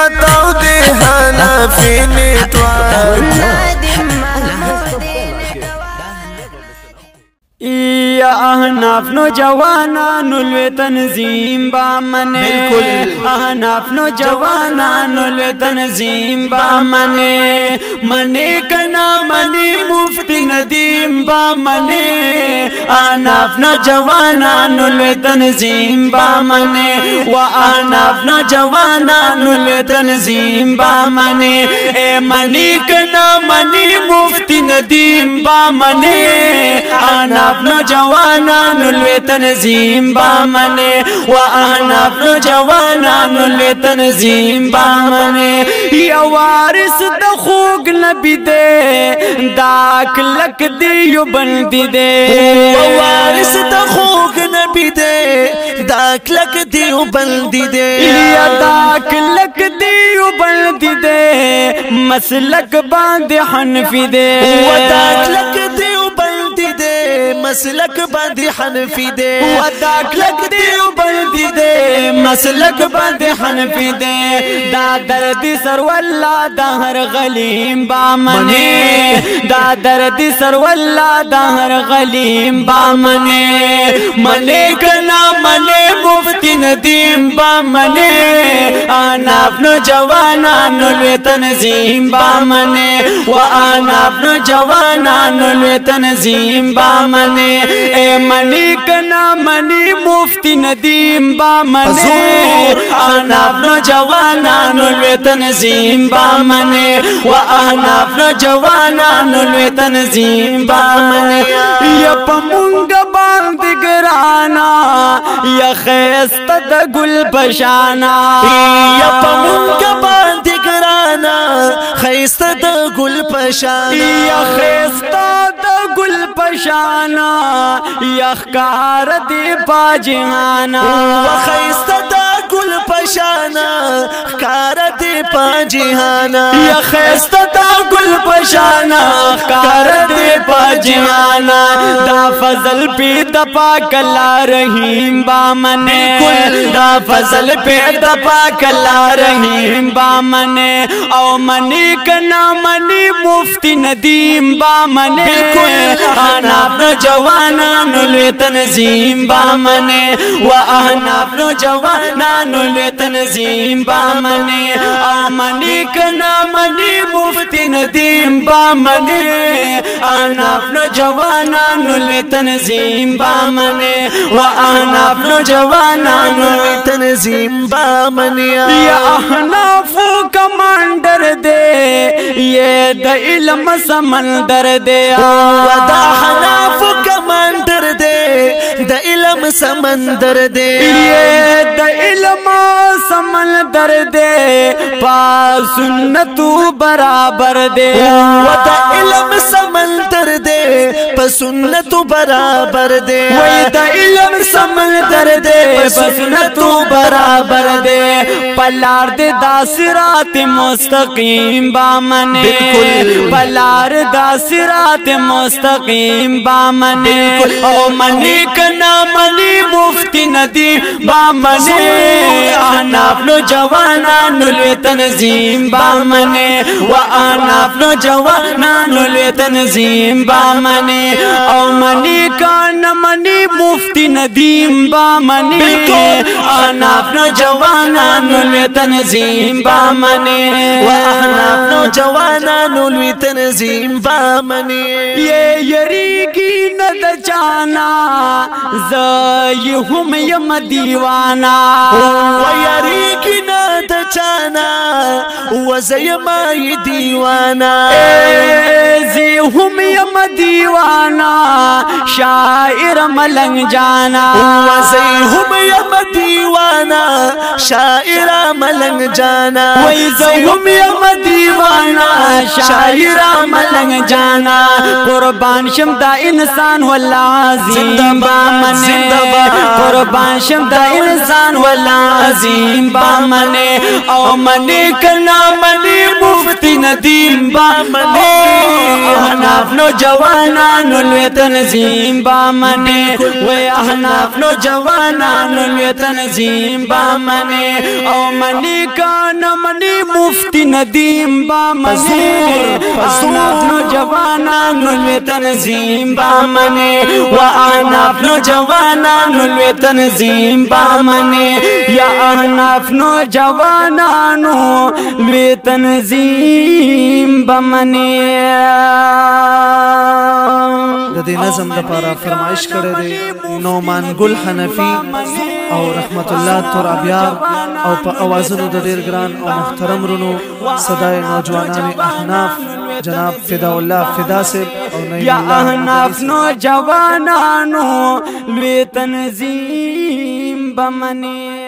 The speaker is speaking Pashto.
ماتاو دی حنفی نیتوار یا احناف نوجوانانو لوی تنظیم با منه احناف نوجوانانو لوی تنظیم با منه منه کنا منه مفتی ندیم با منه احناف نوجوانانو لوی تنظیم با منه و احناف نوجوانانو لوی تنظیم با منه منه کنا منه مفتی ندیم با منه احناف نوجوانانو لوی تنظیم با منه و احناف نوجوانانو لوی تنظیم با منه یا وارث د خوږ نبی دے دا کلک دیو بندی دے وارث د خوږ نبی دے دا کلک دیو بندی دے یا دا کلک دیو بندی دے مسلک باندې حنفی دے و دا کلک دیو بندی دے مسلک باندې حنفی دے و دا کلک دیو بندی دے مسلک باندې حنفی دے دا درد سر والله دا هر غلیم با منه دا درد سر والله دا هر غلیم با منه منه کنا منه مفتی ندیم با منه احناف نوجوانانو لوی تنظیم با منه و احناف نوجوانانو لوی تنظیم با منه منی کنا منی مفتی ندیم با منه احناف نوجوانانو لوی تنظیم با منه و احناف نوجوانانو لوی تنظیم با منه یا پمونګ باندې ګرانا یا خیست د ګل پشانا یا پمونګ باندې ګرانا خیست د ګل پشانا یا خیست د ګل پشانا یا خکار دی پاجهانا خیست د ګل پشانا خکار دی پاجهانا یا خیست د ګل پشانا خکار دی پاجهانا دا فضل پی د پاک الله رحیم با منه دا فضل پی د پاک الله رحیم با منه او منی کنا منی مفتی ندیم با منه احناف نوجوانانو لوی تنظیم با منه و احناف نوجوانانو لوی تنظیم با منه او منی کنا منی مفتی ندیم با منه احناف نوجوانانو لوی تنظیم با منه و احناف نوجوانانو لوی تنظیم با منه یا احناف کمانڈر دے یہ د علم سمندر دے و دا حناف کمانڈر دے د علم سمندر دے یہ د علم سمندر دے پا سنتو برابر دے و دا علم سمندر دے پا سنتو برابر دے وی د علم سمندر دے پا سنتو برابر دے پلار دے دا صراط مستقیم با منه پلار دا صراط مستقیم با منه او منی کنا منی مفتی ندی با منه احناف نوجوانانو لوی تنظیم با منه و احناف نوجوانانو لوی تنظیم با منه او منی کنا منی مفتی ندیم با منه احناف نوجوانانو لوی تنظیم با منه و احناف نوجوانانو لوی تنظیم با منه یہ یریگی ند جانا زی هم یم دیوانا و یریگی ند جانا و زیمای دیوانا زی هم یم دیوانا شاعر ملنگ جانا و زی هم یم دیوانا شاعر ملنگ جانا وی زی هم یم دیوانا شاعر ملنگ جانا قربان شم دا انسان والله عظیم با منه قربان شم دا انسان والله عظیم با منه او منه کنا منی مفتی ندیم با منی احناف نوجوانانو لوی تنظیم با منی وی احناف نوجوانانو لوی تنظیم با منی او منی کان منی مفتی ندیم با منی احناف نوجوانانو لوی تنظیم با منی و احناف نوجوانانو لوی تنظیم با منی یا احناف نوجوانانو لوی تنظیم با منی د دې نظم لپاره فرمایش کړی دی نومان ګل حنفي او رحمت الله ترابیار او په اوازونو د ډیر ګران او محترم رونو صدای نوجوانان احناف جناب فدا الله فدا صاحب او نعیم یا الله احناف نوجوانانو لوی تنظیم بمنی